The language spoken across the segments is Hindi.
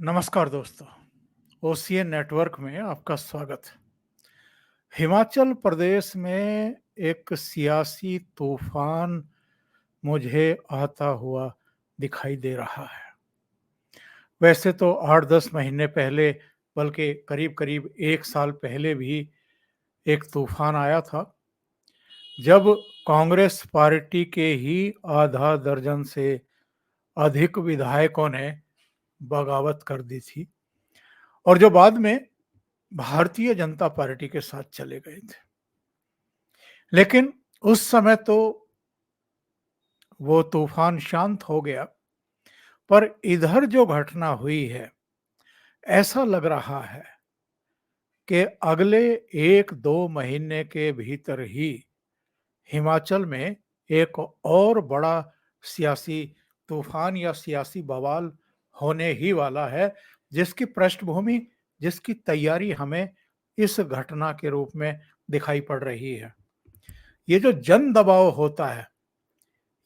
नमस्कार दोस्तों, ओसीएन नेटवर्क में आपका स्वागत। हिमाचल प्रदेश में एक सियासी तूफान मुझे आता हुआ दिखाई दे रहा है। वैसे तो 8-10 महीने पहले, बल्कि करीब-करीब 1 साल पहले भी एक तूफान आया था, जब कांग्रेस पार्टी के ही आधा दर्जन से अधिक विधायकों ने बगावत कर दी थी और जो बाद में भारतीय जनता पार्टी के साथ चले गए थे। लेकिन उस समय तो वो तूफान शांत हो गया, पर इधर जो घटना हुई है, ऐसा लग रहा है कि अगले 1-2 महीने के भीतर ही हिमाचल में एक और बड़ा सियासी तूफान या सियासी बवाल होने ही वाला है, जिसकी पृष्ठभूमि, जिसकी तैयारी हमें इस घटना के रूप में दिखाई पड़ रही है। ये जो जन दबाव होता है,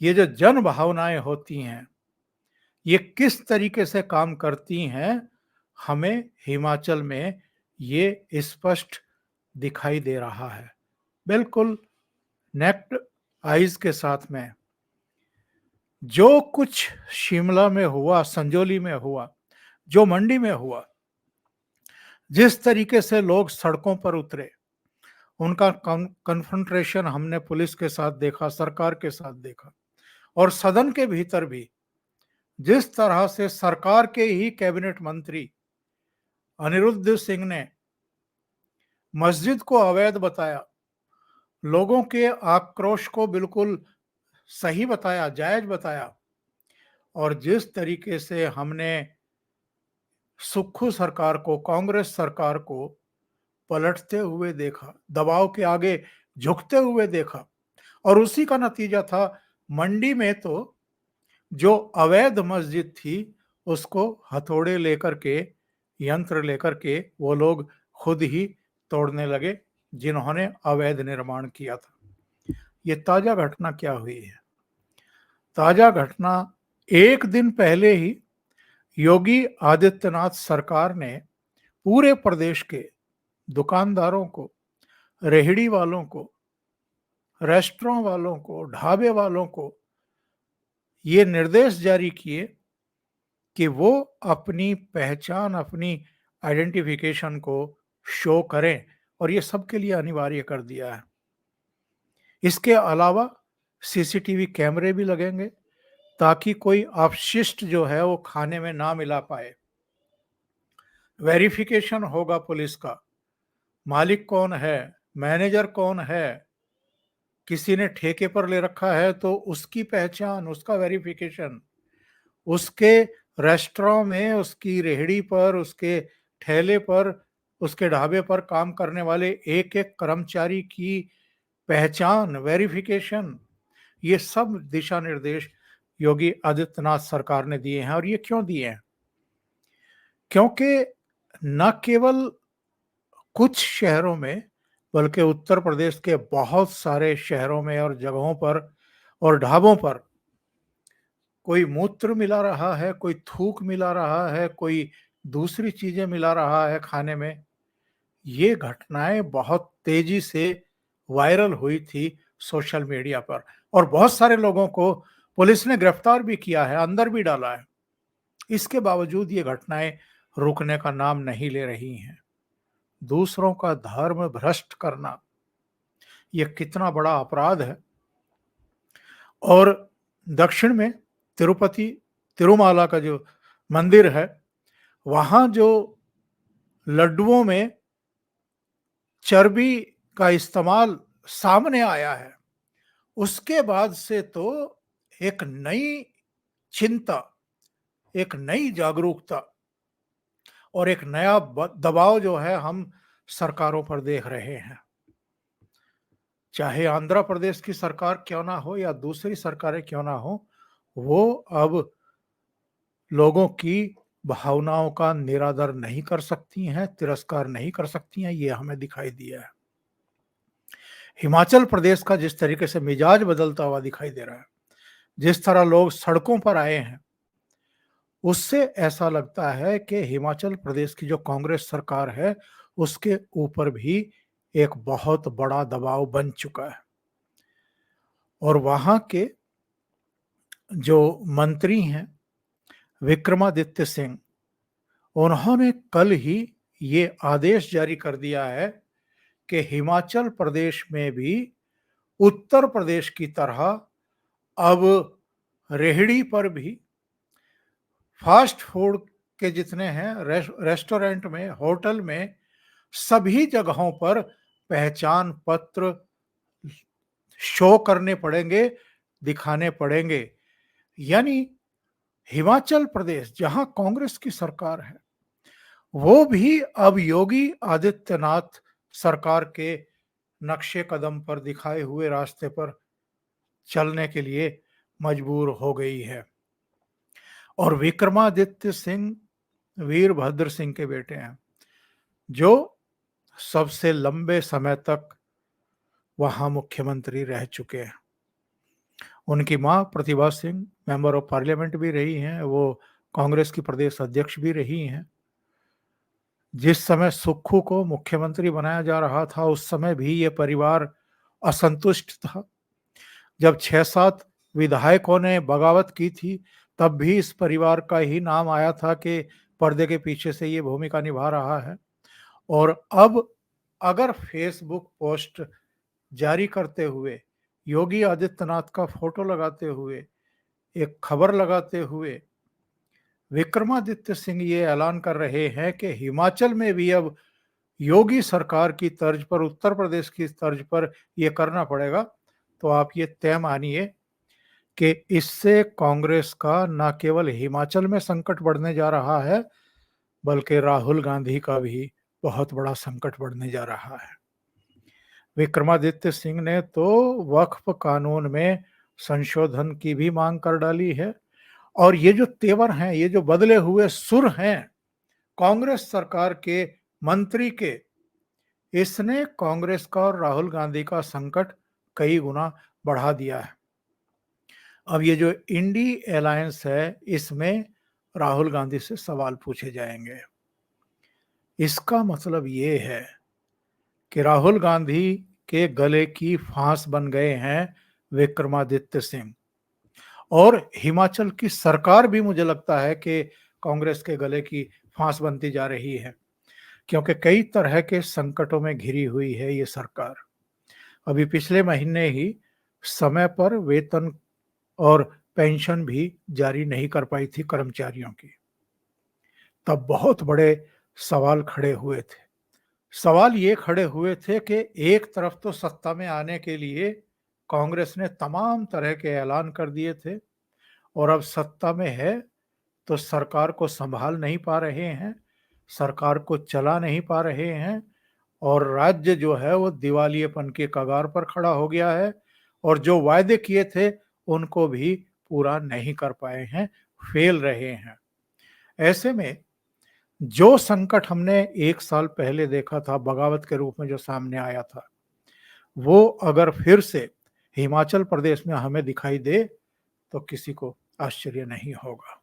ये जो जन भावनाएं होती हैं, ये किस तरीके से काम करती हैं, हमें हिमाचल में ये स्पष्ट दिखाई दे रहा है। बिल्कुल नेक्ड आइज के साथ में जो कुछ शिमला में हुआ, संजौली में हुआ, जो मंडी में हुआ, जिस तरीके से लोग सड़कों पर उतरे, उनका कन्फ्रंट्रेशन हमने पुलिस के साथ देखा, सरकार के साथ देखा और सदन के भीतर भी जिस तरह से सरकार के ही कैबिनेट मंत्री अनिरुद्ध सिंह ने मस्जिद को अवैध बताया, लोगों के आक्रोश को बिल्कुल सही बताया, जायज बताया और जिस तरीके से हमने सुक्खू सरकार को, कांग्रेस सरकार को पलटते हुए देखा, दबाव के आगे झुकते हुए देखा और उसी का नतीजा था मंडी में तो जो अवैध मस्जिद थी उसको हथौड़े लेकर के, यंत्र लेकर के वो लोग खुद ही तोड़ने लगे जिन्होंने अवैध निर्माण किया था। ये ताजा घटना क्या हुई है? ताजा घटना, एक दिन पहले ही योगी आदित्यनाथ सरकार ने पूरे प्रदेश के दुकानदारों को, रेहड़ी वालों को, रेस्टोरेंट वालों को, ढाबे वालों को ये निर्देश जारी किए कि वो अपनी पहचान, अपनी आइडेंटिफिकेशन को शो करें और ये सबके लिए अनिवार्य कर दिया है। इसके अलावा सीसीटीवी कैमरे भी लगेंगे ताकि कोई अपशिष्ट जो है वो खाने में ना मिला पाए। वेरिफिकेशन होगा पुलिस का, मालिक कौन है, मैनेजर कौन है, किसी ने ठेके पर ले रखा है तो उसकी पहचान, उसका वेरिफिकेशन, उसके रेस्टोरेंट में, उसकी रेहड़ी पर, उसके ठेले पर, उसके ढाबे पर काम करने वाले एक-एक कर्मचारी की पहचान, वेरिफिकेशन, ये सब दिशा निर्देश योगी आदित्यनाथ सरकार ने दिए हैं। और ये क्यों दिए हैं? क्योंकि न केवल कुछ शहरों में, बल्कि उत्तर प्रदेश के बहुत सारे शहरों में और जगहों पर और ढाबों पर कोई मूत्र मिला रहा है, कोई थूक मिला रहा है, कोई दूसरी चीजें मिला रहा है खाने में। ये घटनाएं बहुत तेजी से वायरल हुई थी सोशल मीडिया पर और बहुत सारे लोगों को पुलिस ने गिरफ्तार भी किया है, अंदर भी डाला है। इसके बावजूद ये घटनाएं रुकने का नाम नहीं ले रही हैं। दूसरों का धर्म भ्रष्ट करना, ये कितना बड़ा अपराध है। और दक्षिण में तिरुपति, तिरुमाला का जो मंदिर है, वहां जो लड्डुओं में चर्बी का इस्तेमाल सामने आया है, उसके बाद से तो एक नई चिंता, एक नई जागरूकता और एक नया दबाव जो है हम सरकारों पर देख रहे हैं। चाहे आंध्र प्रदेश की सरकार क्यों ना हो या दूसरी सरकारें क्यों ना हो, वो अब लोगों की भावनाओं का निरादर नहीं कर सकती हैं, तिरस्कार नहीं कर सकती हैं, ये हमें दिखाई दिया है। हिमाचल प्रदेश का जिस तरीके से मिजाज बदलता हुआ दिखाई दे रहा है, जिस तरह लोग सड़कों पर आए हैं, उससे ऐसा लगता है कि हिमाचल प्रदेश की जो कांग्रेस सरकार है, उसके ऊपर भी एक बहुत बड़ा दबाव बन चुका है। और वहाँ के जो मंत्री हैं, विक्रमादित्य सिंह, उन्होंने कल ही ये आदेश जारी कर दिया है कि हिमाचल प्रदेश में भी उत्तर प्रदेश की तरह अब रेहड़ी पर भी फास्ट फूड के जितने हैं रेस्टोरेंट में, होटल में, सभी जगहों पर पहचान पत्र शो करने पड़ेंगे, दिखाने पड़ेंगे। यानी हिमाचल प्रदेश जहां कांग्रेस की सरकार है, वो भी अब योगी आदित्यनाथ सरकार के नक्शे कदम पर दिखाए हुए रास्ते पर चलने के लिए मजबूर हो गई है। और विक्रमादित्य सिंह वीरभद्र सिंह के बेटे हैं, जो सबसे लंबे समय तक वहां मुख्यमंत्री रह चुके हैं। उनकी मां Pratibha Singh member of parliament भी रही हैं, वो कांग्रेस की प्रदेश अध्यक्ष भी रही हैं। जिस समय सुक्खू को मुख्यमंत्री बनाया जा रहा था, उस समय भी ये परिवार असंतुष्ट था। जब 6-7 विधायकों ने बगावत की थी, तब भी इस परिवार का ही नाम आया था कि पर्दे के पीछे से ये भूमिका निभा रहा है। और अब अगर फेसबुक पोस्ट जारी करते हुए, योगी आदित्यनाथ का फोटो लगाते हुए, एक खबर लगाते हुए विक्रमादित्य सिंह ये ऐलान कर रहे हैं कि हिमाचल में भी अब योगी सरकार की तर्ज पर, उत्तर प्रदेश की तर्ज पर ये करना पड़ेगा, तो आप ये तय मानिए कि इससे कांग्रेस का न केवल हिमाचल में संकट बढ़ने जा रहा है, बल्कि राहुल गांधी का भी बहुत बड़ा संकट बढ़ने जा रहा है। विक्रमादित्य सिंह ने तो वक्फ कानून में संशोधन की भी मांग कर डाली है। और ये जो तेवर हैं, ये जो बदले हुए सुर हैं कांग्रेस सरकार के मंत्री के, इसने कांग्रेस का और राहुल गांधी का संकट कई गुना बढ़ा दिया है। अब ये जो इंडी अलायंस है, इसमें राहुल गांधी से सवाल पूछे जाएंगे। इसका मतलब ये है कि राहुल गांधी के गले की फांस बन गए हैं विक्रमादित्य सिंह। और हिमाचल की सरकार भी मुझे लगता है कि कांग्रेस के गले की फांस बनती जा रही है, क्योंकि कई तरह के संकटों में घिरी हुई है ये सरकार। अभी पिछले महीने ही समय पर वेतन और पेंशन भी जारी नहीं कर पाई थी कर्मचारियों की। तब बहुत बड़े सवाल खड़े हुए थे। सवाल ये खड़े हुए थे कि एक तरफ तो सत्ता में आने के लिए कांग्रेस ने तमाम तरह के ऐलान कर दिए थे, और अब सत्ता में है तो सरकार को संभाल नहीं पा रहे हैं, सरकार को चला नहीं पा रहे हैं, और राज्य जो है वो दिवालियेपन के कगार पर खड़ा हो गया है, और जो वायदे किए थे उनको भी पूरा नहीं कर पाए हैं, फेल रहे हैं। ऐसे में जो संकट हमने 1 साल पहले देखा था, बगावत के रूप में जो सामने आया था, वो अगर फिर से हिमाचल प्रदेश में हमें दिखाई दे तो किसी को आश्चर्य नहीं होगा।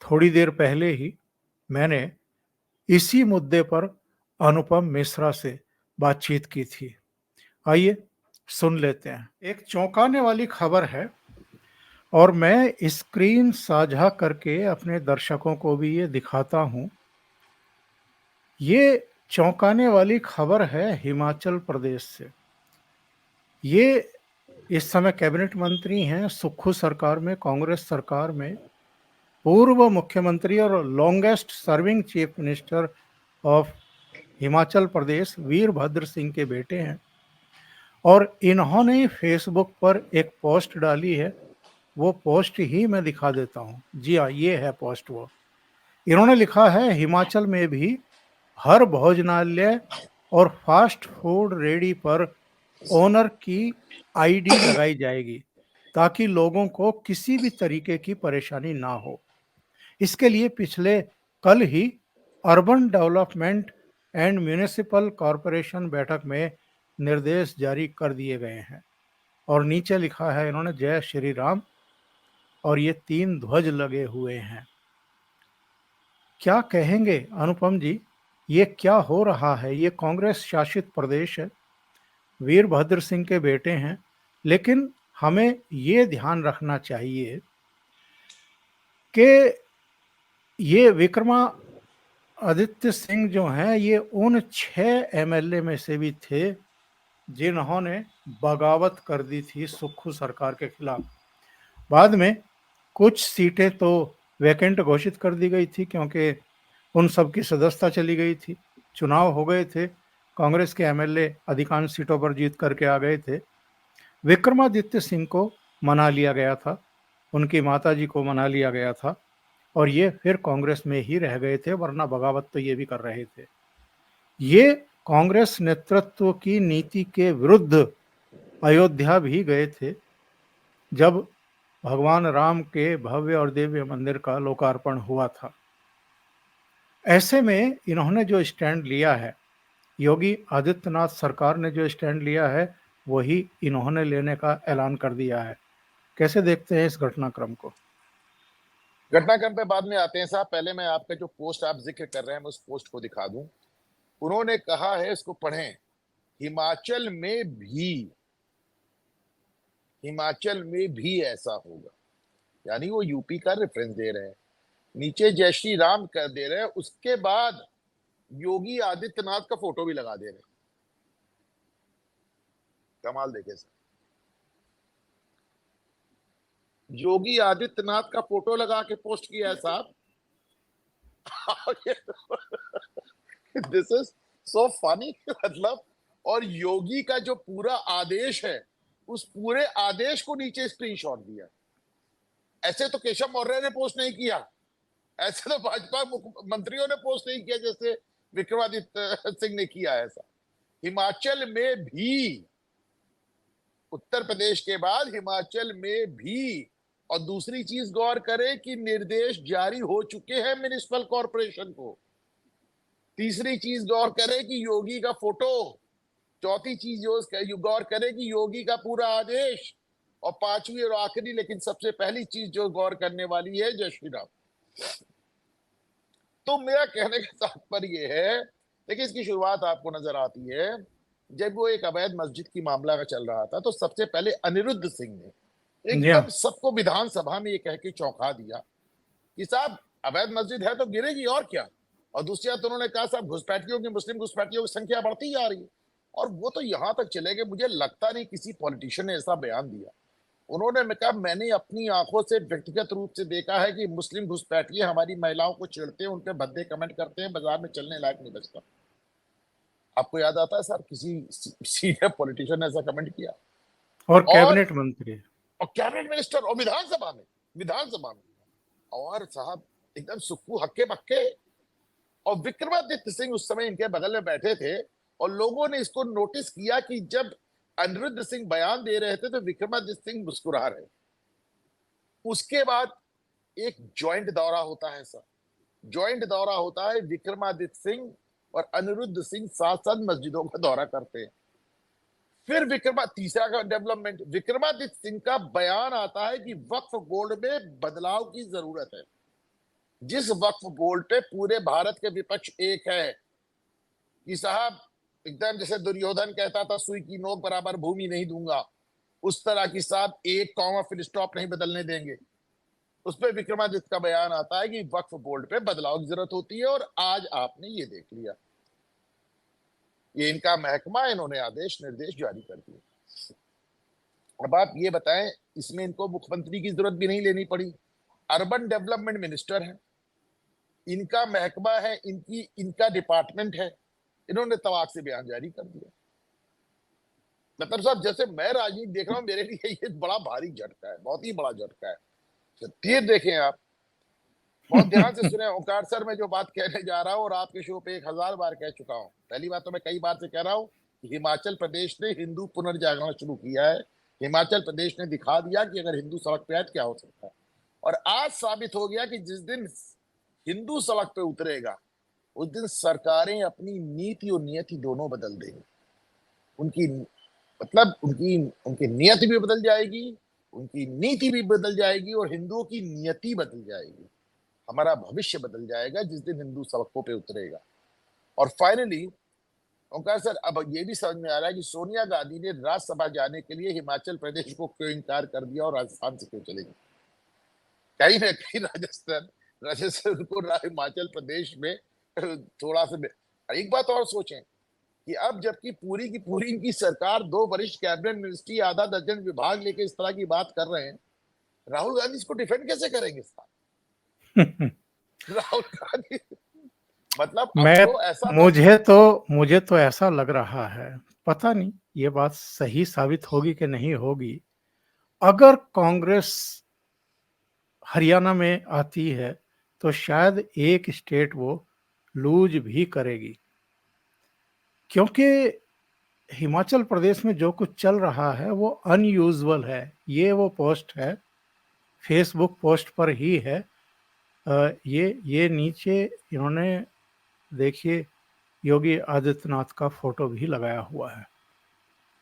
थोड़ी देर पहले ही मैंने इसी मुद्दे पर अनुपम मिश्रा से बातचीत की थी। आइए सुन लेते हैं। एक चौंकाने वाली खबर है, और मैं स्क्रीन साझा करके अपने दर्शकों को भी ये दिखाता हूं। ये चौंकाने वाली खबर है हिमाचल प्रदेश से। ये इस समय कैबिनेट मंत्री हैं सुक्खू सरकार में, कांग्रेस सरकार में, पूर्व मुख्यमंत्री और longest serving chief minister of Himachal Pradesh Virbhadra Singh के बेटे हैं। और इन्होंने फेसबुक पर एक पोस्ट डाली है, वो पोस्ट ही मैं दिखा देता हूँ। जी हाँ, ये है पोस्ट। वो इन्होंने लिखा है, हिमाचल में भी हर भोजनालय और फास्ट फूड रेडी पर ओनर की आईडी लगाई जाएगी, ताकि लोगों को किसी भी तरीके की परेशानी ना हो। इसके लिए पिछले कल ही urban development and municipal corporation बैठक में निर्देश जारी कर दिए गए हैं। और नीचे लिखा है इन्होंने, जय श्री राम, और ये 3 ध्वज लगे हुए हैं। क्या कहेंगे अनुपम जी, ये क्या हो रहा है? ये कांग्रेस शासित प्रदेश है, वीरभद्र सिंह के बेटे हैं, लेकिन हमें ये ध्यान रखना चाहिए कि ये विक्रमादित्य सिंह जो हैं, ये उन 6 एमएलए में से भी थे जिन्होंने बगावत कर दी थी सुक्खू सरकार के खिलाफ। बाद में कुछ सीटें तो वैकेंट घोषित कर दी गई थी क्योंकि उन सब की सदस्यता चली गई थी, चुनाव हो गए थे, कांग्रेस के एमएलए अधिकांश सीटों पर जीत करके आ गए थे। विक्रमादित्य सिंह को मना लिया गया था, उनकी माताजी को मना लिया गया था और ये फिर कांग्रेस में ही रह गए थे, वरना बगावत तो ये भी कर रहे थे। ये कांग्रेस नेतृत्व की नीति के विरुद्ध अयोध्या भी गए थे जब भगवान राम के भव्य और दिव्य मंदिर का लोकार्पण हुआ था। ऐसे में इन्होंने जो स्टैंड लिया है, योगी आदित्यनाथ सरकार ने जो स्टैंड लिया है, वही इन्होंने लेने का ऐलान कर दिया है। कैसे देखते हैं इस घटनाक्रम को? घटनाक्रम पे बाद में आते हैं साहब, पहले मैं आपका जो पोस्ट आप जिक्र कर रहे हैं मैं उस पोस्ट को दिखा दूं। उन्होंने कहा है, इसको पढ़ें, हिमाचल में भी ऐसा होगा, यानी वो यूपी का रेफरेंस दे रहे हैं, नीचे जय श्री राम कर दे रहे हैं, उसके बाद योगी आदित्यनाथ का फोटो भी लगा दे रहे हैं। कमाल देखे सर, योगी आदित्यनाथ का फोटो लगा के पोस्ट किया है साहब। This is so funny. मतलब, और योगी का जो पूरा आदेश है, उस पूरे आदेश को नीचे स्क्रीनशॉट दिया। ऐसे तो केशव मौर्य ने पोस्ट नहीं किया, ऐसे तो भाजपा मंत्रियों ने पोस्ट नहीं किया जैसे विक्रमादित्य सिंह ने किया। ऐसा हिमाचल में भी, उत्तर प्रदेश के बाद हिमाचल में भी। और दूसरी चीज गौर करें कि निर्देश जारी हो चुके हैं म्युनिसिपल कॉर्पोरेशन को। तीसरी चीज गौर करें कि योगी का फोटो। चौथी चीज जो गौर करें कि योगी का पूरा आदेश। और पांचवी और आखिरी लेकिन सबसे पहली चीज जो गौर करने वाली है, जय श्री राम। तो मेरा कहने का तात्पर्य है, देखिए इसकी शुरुआत आपको नजर आती है जब वो एक अवैध मस्जिद की मामला का चल रहा था, तो सबसे पहले अनिरुद्ध सिंह ने एकदम सबको विधानसभा में ये कह के चौंका दिया कि साहब अवैध मस्जिद है तो गिरेगी और क्या। और दूसरी बात उन्होंने कहा साहब घुसपैठियों की, मुस्लिम घुसपैठियों की संख्या बढ़ती जा रही है। और वो तो यहां तक चले गए, मुझे लगता नहीं किसी पॉलिटिशियन ने ऐसा बयान दिया। उन्होंने कहा मैंने अपनी आंखों से व्यक्तिगत रूप से देखा है कि मुस्लिम घुसपैठिए हमारी महिलाओं को छेड़ते हैं, उनके भद्दे कमेंट करते हैं, बाजार में चलने लायक नहीं बचता। आपको याद आता है सर किसी सीनियर पॉलिटिशियन ने ऐसा कमेंट किया? और कैबिनेट मंत्री और कैबिनेट मिनिस्टर और विधानसभा में और साहब एकदम सुक्कू हक्के बक्के। और विक्रमादित्य सिंह उस समय इनके बगल में बैठे थे और लोगों ने इसको नोटिस किया कि जब अनिरुद्ध सिंह बयान दे रहे थे तो विक्रमादित्य सिंह मुस्कुरा रहे। उसके बाद एक ज्वाइंट दौरा होता है सर, ज्वाइंट दौरा होता है, विक्रमादित्य सिंह और अनिरुद्ध सिंह साथ साथ मस्जिदों का दौरा करते हैं। फिर तीसरा का डेवलपमेंट, विक्रमादित्य सिंह का बयान आता है कि वक्फ बोर्ड में बदलाव की जरूरत है। जिस वक्फ बोर्ड पे पूरे भारत के विपक्ष एक है कि साहब एकदम जैसे दुर्योधन कहता था सुई की नोक बराबर भूमि नहीं दूंगा, उस तरह की साहब एक कॉमा फिर स्टॉप नहीं बदलने देंगे। उस पर विक्रमादित्य का बयान आता है कि वक्फ बोर्ड पे बदलाव की जरूरत होती है। और आज आपने ये देख लिया, ये इनका महकमा, इन्होंने आदेश निर्देश जारी कर दिए। अब आप ये बताएं, इसमें इनको मुख्यमंत्री की जरूरत भी नहीं लेनी पड़ी। अर्बन डेवलपमेंट मिनिस्टर है, इनका महकमा है, इनका डिपार्टमेंट है, इन्होंने तवाक से बयान जारी कर दिया। मतलब साहब जैसे मैं राजनीति देख रहा हूं, मेरे लिए ये बड़ा भारी झटका है, बहुत ही बड़ा झटका है। फिर देखें आप, बहुत ध्यान से सुने ओंकार सर, मैं जो बात कहने जा रहा हूं और आपके शो पे 1000 बार कह चुका हूं। पहली बात तो मैं कई बार से कह रहा हूं कि हिमाचल प्रदेश ने हिंदू पुनर्जागरण शुरू किया है। हिमाचल प्रदेश ने दिखा दिया कि अगर हिंदू सड़क पे आए तो क्या हो सकता है। और आज साबित हो गया कि जिस दिन हिंदू सड़क पे उतरेगा उस दिन सरकारें अपनी नीति और नियति दोनों बदल देंगी। उनकी मतलब उनकी नियति भी बदल जाएगी, उनकी नीति भी बदल जाएगी और हिंदुओं की नियति बदल जाएगी। हमारा भविष्य बदल जाएगा जिस दिन हिंदू सड़कों पे उतरेगा। और फाइनली ओंकार सर, अब ये भी समझ में आ रहा है कि सोनिया गांधी ने राज्यसभा जाने के लिए हिमाचल प्रदेश को क्यों इनकार कर दिया और राजस्थान से क्यों चले गए। कहीं ना कहीं राजस्थान राजस्थान को हिमाचल प्रदेश में थोड़ा सा एक बात और सोचें कि अब जबकि पूरी की पूरी इनकी सरकार 2 वरिष्ठ कैबिनेट मिनिस्ट्री, आधा दर्जन विभाग लेके इस तरह की बात कर रहे हैं, राहुल गांधी इसको डिफेंड कैसे करेंगे साहब? राहुल गांधी मतलब अब मैं तो ऐसा मुझे तो ऐसा लग रहा है, पता नहीं ये बात सही साबित होगी कि नहीं होगी, अगर कांग्रेस हरियाणा में आती है तो शायद एक स्टेट वो लूज भी करेगी, क्योंकि हिमाचल प्रदेश में जो कुछ चल रहा है वो अनयूजुअल है। ये वो पोस्ट है, फेसबुक पोस्ट पर ही है। ये नीचे इन्होंने देखिए योगी आदित्यनाथ का फोटो भी लगाया हुआ है।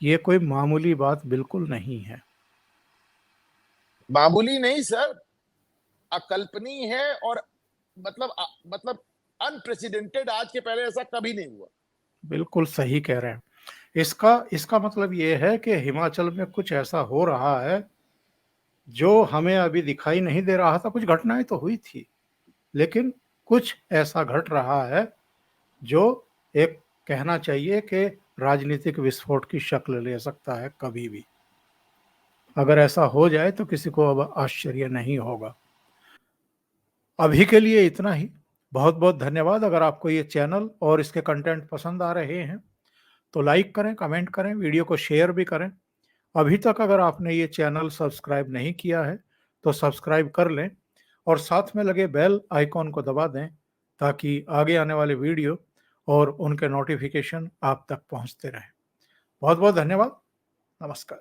ये कोई मामूली बात बिल्कुल नहीं है। मामूली नहीं सर, अकल्पनीय है और मतलब अनप्रेसिडेंटेड, आज के पहले ऐसा कभी नहीं हुआ। बिल्कुल सही कह रहे हैं। इसका इसका मतलब ये है कि हिमाचल में कुछ ऐसा हो रहा है जो हमें अभी दिखाई नहीं दे रहा था। कुछ घटनाएं तो हुई थी, लेकिन कुछ ऐसा घट रहा है जो एक कहना चाहिए कि राजनीतिक विस्फोट की शक्ल ले सकता है कभी भी। अगर ऐसा हो जाए तो किसी को अब आश्चर्य नहीं होगा। अभी के लिए इतना ही। बहुत बहुत धन्यवाद। अगर आपको ये चैनल और इसके कंटेंट पसंद आ रहे हैं तो लाइक करें, कमेंट करें, वीडियो को शेयर भी करें। अभी तक अगर आपने ये चैनल सब्सक्राइब नहीं किया है तो सब्सक्राइब कर लें और साथ में लगे बेल आइकॉन को दबा दें, ताकि आगे आने वाले वीडियो और उनके नोटिफिकेशन आप तक पहुंचते रहें। बहुत बहुत धन्यवाद। नमस्कार।